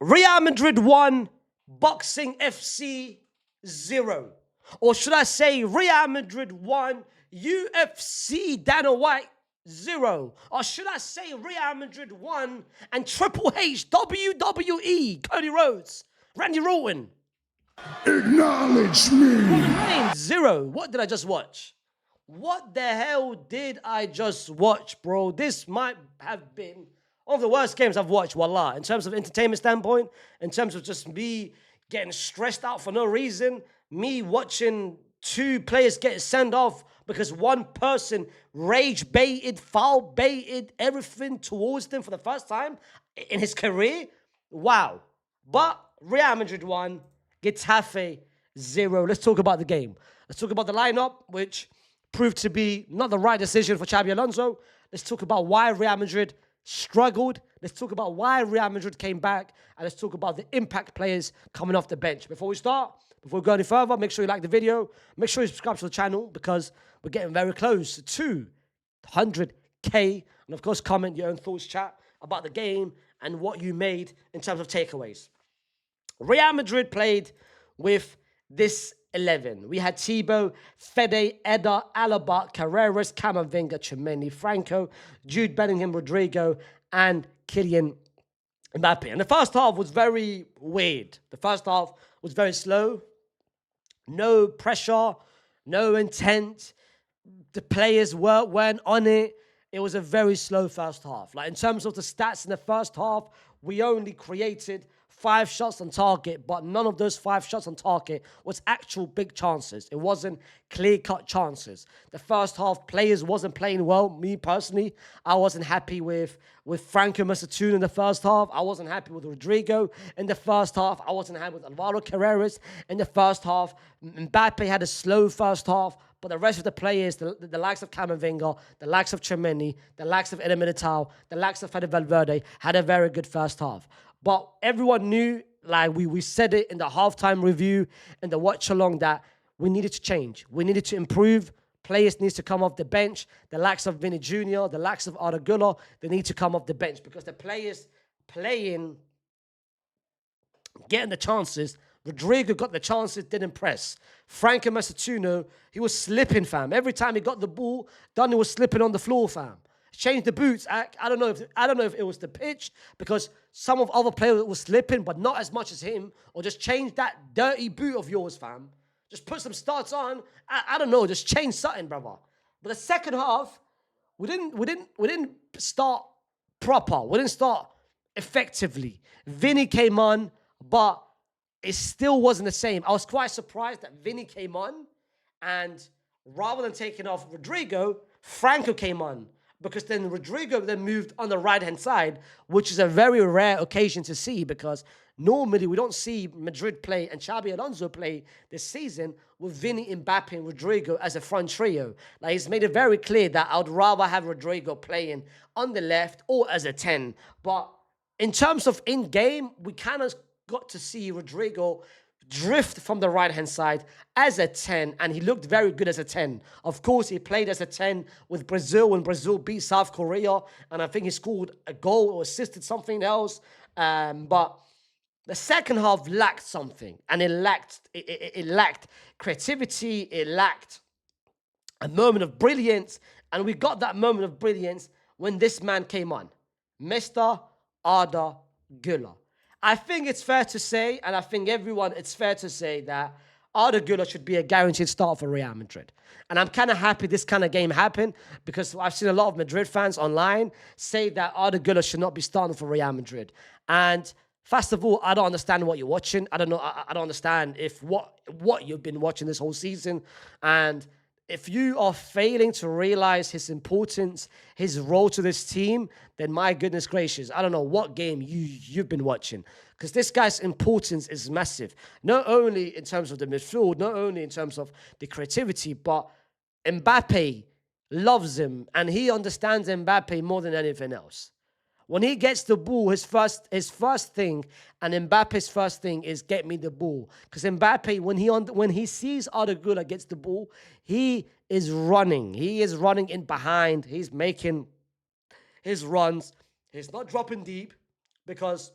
Real Madrid 1, Boxing FC 0. Or should I say Real Madrid 1, UFC Dana White 0. Or should I say Real Madrid 1 and Triple H WWE Cody Rhodes, Randy Orton. Acknowledge me. 0. What did I just watch? What the hell did I just watch, bro? This might have been one of the worst games I've watched, wallah, in terms of entertainment standpoint, in terms of just me getting stressed out for no reason, me watching two players get sent off because one person rage baited, foul baited everything towards them for the first time in his career. Wow. But Real Madrid 1, Getafe 0. Let's talk about the game. Let's talk about the lineup, which proved to be not the right decision for Xabi Alonso. Let's talk about why Real Madrid struggled. Let's talk about why Real Madrid came back. And let's talk about the impact players coming off the bench. Before we go any further, make sure you like the video. Make sure you subscribe to the channel because we're getting very close to 100K. And of course, comment your own thoughts, chat, about the game and what you made in terms of takeaways. Real Madrid played with this 11. We had Thibaut, Fede, Eder, Alaba, Carreras, Camavinga, Tchouaméni, Franco, Jude Bellingham, Rodrigo, and Kylian Mbappr. And the first half was very weird. The first half was very slow. No pressure, no intent. The players weren't on it. It was a very slow first half. Like in terms of the stats in the first half, we only created 5 shots on target, but none of those 5 shots on target was actual big chances. It wasn't clear-cut chances. The first half, players wasn't playing well. Me personally, I wasn't happy with Franco Masatun in the first half. I wasn't happy with Rodrigo in the first half. I wasn't happy with Alvaro Carreras in the first half. Mbappr had a slow first half, but the rest of the players, the likes of Camavinga, the likes of Tchouaméni, the likes of Eder Militao, the likes of Fede Valverde, had a very good first half. But everyone knew, like we said it in the halftime review and the watch along, that we needed to change. We needed to improve. Players need to come off the bench. The likes of Vinny Jr., the likes of Arda Guler, they need to come off the bench because the players playing, getting the chances. Rodrigo got the chances, didn't press. Franco Masatuno, he was slipping, fam. Every time he got the ball, Donny was slipping on the floor, fam. Changed the boots. I don't know if it was the pitch because some of other players were slipping, but not as much as him. Or just change that dirty boot of yours, fam. Just put some starts on. I don't know. Just change something, brother. But the second half, we didn't start proper. We didn't start effectively. Vinny came on, but it still wasn't the same. I was quite surprised that Vinny came on, and rather than taking off Rodrigo, Franco came on. Because then Rodrigo then moved on the right-hand side, which is a very rare occasion to see because normally we don't see Madrid play and Xabi Alonso play this season with Vinny, Mbappr, and Rodrigo as a front trio. Like he's made it very clear that I would rather have Rodrigo playing on the left or as a 10. But in terms of in-game, we kind of got to see Rodrigo drift from the right-hand side as a 10, and he looked very good as a 10. Of course, he played as a 10 with Brazil when Brazil beat South Korea, and I think he scored a goal or assisted something else. But the second half lacked something, and it lacked creativity, it lacked a moment of brilliance, and we got that moment of brilliance when this man came on, Mr. Arda Guler. I think it's fair to say, and I think it's fair to say that Arda Guler should be a guaranteed start for Real Madrid. And I'm kind of happy this kind of game happened because I've seen a lot of Madrid fans online say that Arda Guler should not be starting for Real Madrid. And first of all, I don't understand what you're watching. I don't know. I don't understand if what you've been watching this whole season. And if you are failing to realize his importance, his role to this team, then my goodness gracious, I don't know what game you've been watching. Because this guy's importance is massive. Not only in terms of the midfield, not only in terms of the creativity, but Mbappr loves him. And he understands Mbappr more than anything else. When he gets the ball, his first thing, and Mbappe's first thing is get me the ball. Because Mbappr, when he sees Arda Guler gets the ball, he is running. He is running in behind. He's making his runs. He's not dropping deep because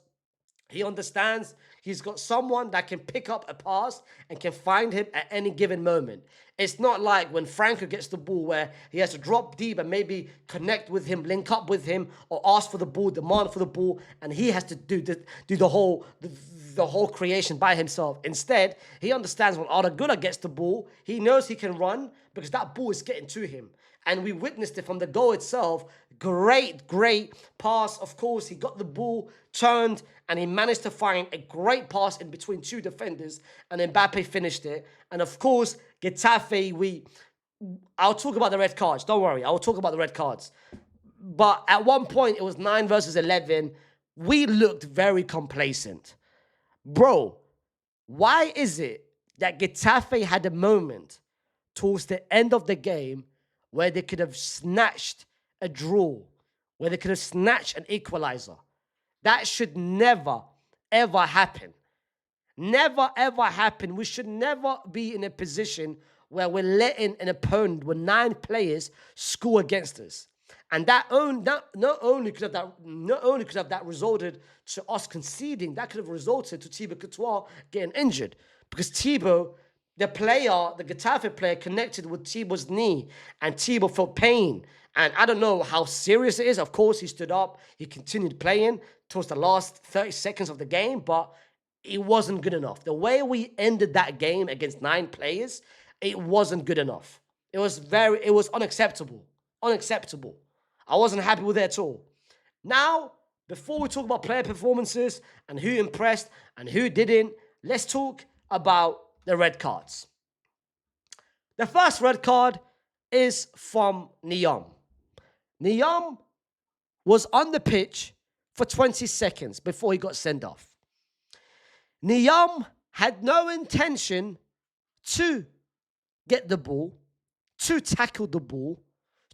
He understands he's got someone that can pick up a pass and can find him at any given moment. It's not like when Franco gets the ball where he has to drop deep and maybe connect with him, link up with him, or ask for the ball, demand for the ball, and he has to do the whole creation by himself. Instead, he understands when Arda Guler gets the ball, he knows he can run because that ball is getting to him. And we witnessed it from the goal itself. Great pass. Of course, he got the ball, turned, and he managed to find a great pass in between two defenders, and Mbappr finished it. And of course, Getafe, I'll talk about the red cards. Don't worry, I will talk about the red cards. But at one point, it was 9 versus 11. We looked very complacent. Bro, why is it that Getafe had a moment towards the end of the game where they could have snatched a draw, where they could have snatched an equalizer? That should never, ever happen. Never, ever happen. We should never be in a position where we're letting an opponent with 9 players score against us. And not only could have that resulted to us conceding, that could have resulted to Thibaut Courtois getting injured. Because Thibaut, the Getafe player, connected with Thibaut's knee, and Thibaut felt pain. And I don't know how serious it is. Of course, he stood up. He continued playing towards the last 30 seconds of the game, but it wasn't good enough. The way we ended that game against 9 players, it wasn't good enough. It was unacceptable. Unacceptable. I wasn't happy with it at all. Now, before we talk about player performances and who impressed and who didn't, let's talk about the red cards. The first red card is from Niam. Niam was on the pitch for 20 seconds before he got sent off. Niam had no intention to get the ball, to tackle the ball,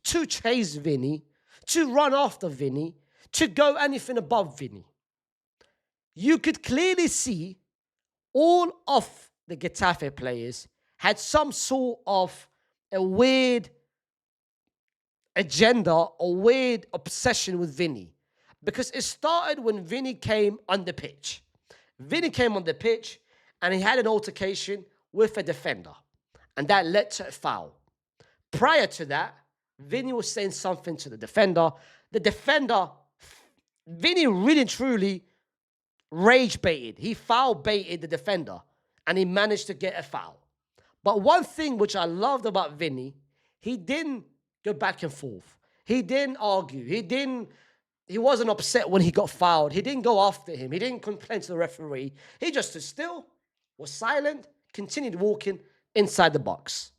to chase Vinny, to run after Vinny, to go anything above Vinny. You could clearly see all of the Getafe players had some sort of a weird agenda or weird obsession with Vinny. Because it started when Vinny came on the pitch. Vinny came on the pitch and he had an altercation with a defender. And that led to a foul. Prior to that, Vinny was saying something to the defender. Vinny really truly rage baited. He foul baited the defender and he managed to get a foul. But one thing which I loved about Vinny, he didn't go back and forth. He didn't argue. He wasn't upset when he got fouled. He didn't go after him. He didn't complain to the referee. He just stood still, was silent, continued walking inside the box.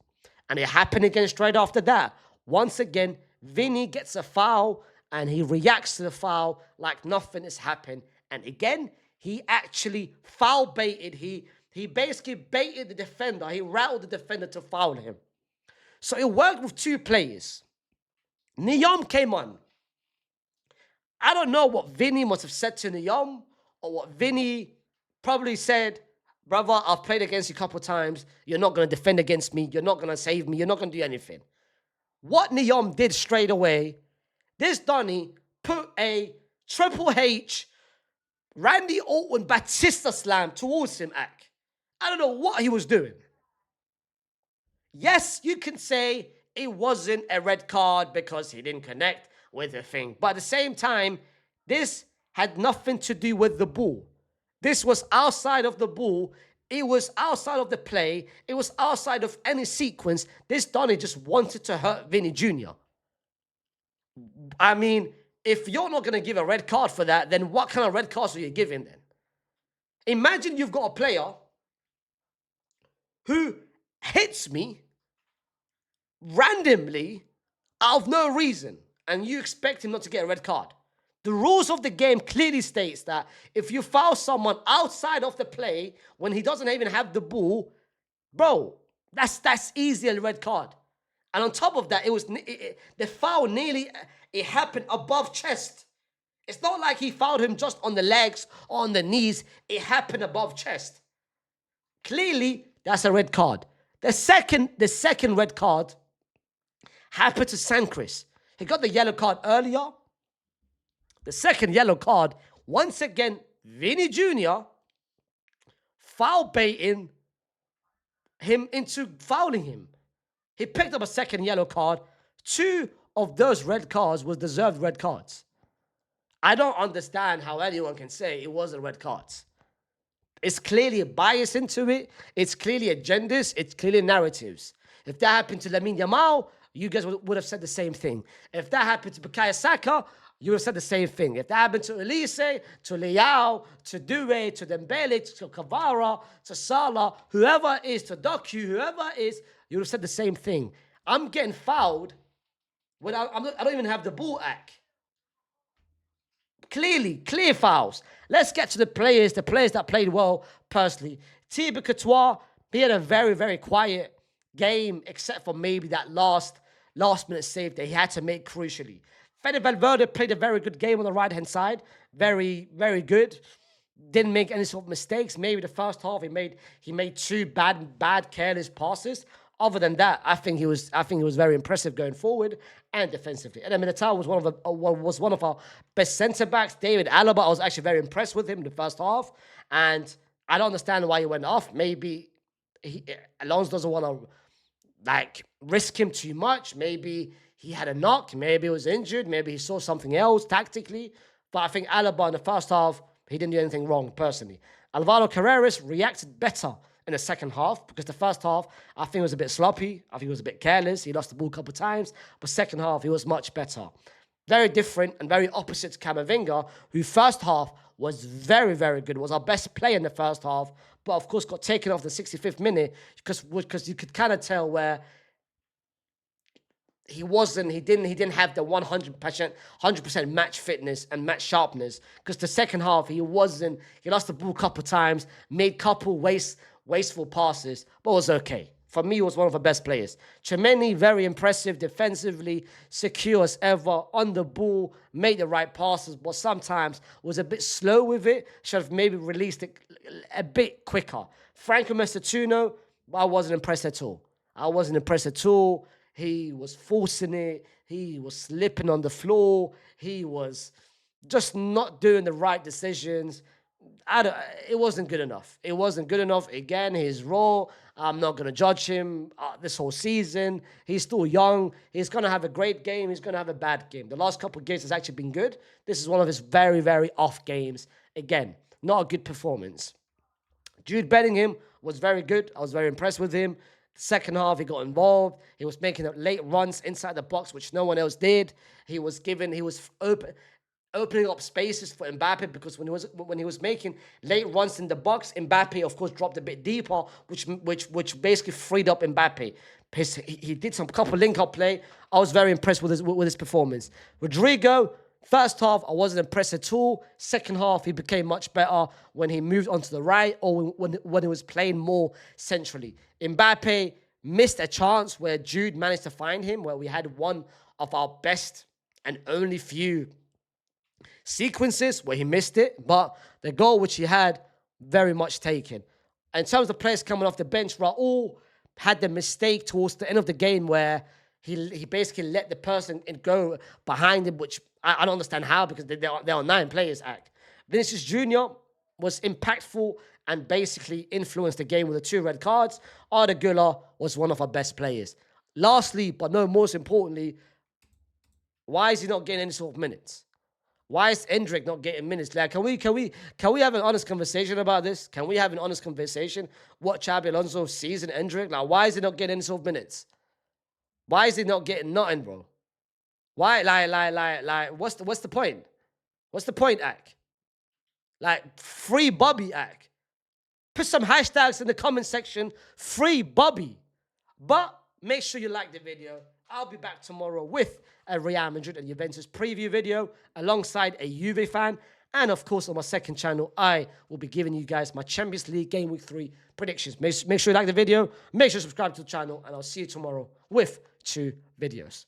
And it happened again straight after that. Once again, Vinny gets a foul and he reacts to the foul like nothing has happened. And again, he actually foul baited. He basically baited the defender. He rattled the defender to foul him. So it worked with 2 players. Niam came on. I don't know what Vinny must have said to Niam or what Vinny probably said. Brother, I've played against you a couple of times. You're not going to defend against me. You're not going to save me. You're not going to do anything. What Niam did straight away, this Donny put a Triple H Randy Orton Batista slam towards him, Ak. I don't know what he was doing. Yes, you can say it wasn't a red card because he didn't connect with the thing. But at the same time, this had nothing to do with the ball. This was outside of the ball. It was outside of the play. It was outside of any sequence. This Donny just wanted to hurt Vinny Jr. I mean, if you're not going to give a red card for that, then what kind of red cards are you giving then? Imagine you've got a player who hits me randomly out of no reason, and you expect him not to get a red card. The rules of the game clearly states that if you foul someone outside of the play when he doesn't even have the ball, bro, that's easily a red card. And on top of that, the foul it happened above chest. It's not like he fouled him just on the legs or on the knees. It happened above chest. Clearly, that's a red card. The second red card happened to Sanchez. He got the yellow card earlier. The second yellow card, once again, Vini Jr. foul baiting him into fouling him. He picked up a second yellow card. 2 of those red cards was deserved red cards. I don't understand how anyone can say it wasn't red cards. It's clearly a bias into it. It's clearly agendas. It's clearly narratives. If that happened to Lamine Yamal, you guys would have said the same thing. If that happened to Bukayo Saka, you would have said the same thing. If that happened to Elise, to Leao, to Due, to Dembele, to Kvara, to Salah, whoever it is, to Doku, whoever it is, you would have said the same thing. I'm getting fouled when I don't even have the ball act. Clear fouls. Let's get to the players that played well, personally. Thibaut Courtois, he had a very, very quiet game, except for maybe that last minute save that he had to make crucially. Fede Valverde played a very good game on the right-hand side. Very, very good. Didn't make any sort of mistakes. Maybe the first half he made 2 bad, careless passes. Other than that, I think he was very impressive going forward and defensively. And Militao was one of our best centre backs. David Alaba, I was actually very impressed with him in the first half, and I don't understand why he went off. Maybe Alonso doesn't want to risk him too much. Maybe he had a knock. Maybe he was injured. Maybe he saw something else tactically. But I think Alaba in the first half, he didn't do anything wrong personally. Alvaro Carreras reacted better in the second half, because the first half, I think, was a bit sloppy. I think he was a bit careless. He lost the ball a couple of times. But second half, he was much better. Very different and very opposite to Camavinga, who first half was very, very good. Was our best player in the first half, but of course got taken off the 65th minute because you could kind of tell where he didn't have the 100% match fitness and match sharpness, because the second half he lost the ball a couple of times, made couple wasteful passes, but was okay. For me, he was one of the best players. Chemeni, very impressive defensively, secure as ever, on the ball, made the right passes, but sometimes was a bit slow with it. Should have maybe released it a bit quicker. Franco Messatuno, I wasn't impressed at all. He was forcing it. He was slipping on the floor. He was just not doing the right decisions. It wasn't good enough. Again, he's raw. I'm not going to judge him this whole season. He's still young. He's going to have a great game. He's going to have a bad game. The last couple of games has actually been good. This is one of his very, very off games. Again, not a good performance. Jude Bellingham was very good. I was very impressed with him. The second half, he got involved. He was making late runs inside the box, which no one else did. He was opening up spaces for Mbappr, because when he was making late runs in the box, Mbappr of course dropped a bit deeper, which basically freed up Mbappr. He did some couple link-up play. I was very impressed with his performance. Rodrigo, first half, I wasn't impressed at all. Second half, he became much better when he moved onto the right, or when he was playing more centrally. Mbappr missed a chance where Jude managed to find him, where we had one of our best and only few sequences where he missed it, but the goal which he had, very much taken. In terms of the players coming off the bench, Raul had the mistake towards the end of the game where he basically let the person go behind him, which I don't understand how, because there are 9 players act. Vinicius Jr. was impactful and basically influenced the game with the 2 red cards. Arda Guler was one of our best players. Lastly, but no most importantly, why is he not getting any sort of minutes? Why is Endrick not getting minutes? Like, can we have an honest conversation about this? Can we have an honest conversation? What Xabi Alonso sees in Endrick? Like, why is he not getting any sort of minutes? Why is he not getting nothing, bro? Why? Like, what's the point? What's the point, Ak? Like, free Bobby, Ak. Put some hashtags in the comment section. Free Bobby. But make sure you like the video. I'll be back tomorrow with a Real Madrid and Juventus preview video alongside a Juve fan. And of course, on my second channel, I will be giving you guys my Champions League Game Week 3 predictions. Make sure you like the video. Make sure you subscribe to the channel. And I'll see you tomorrow with 2 videos.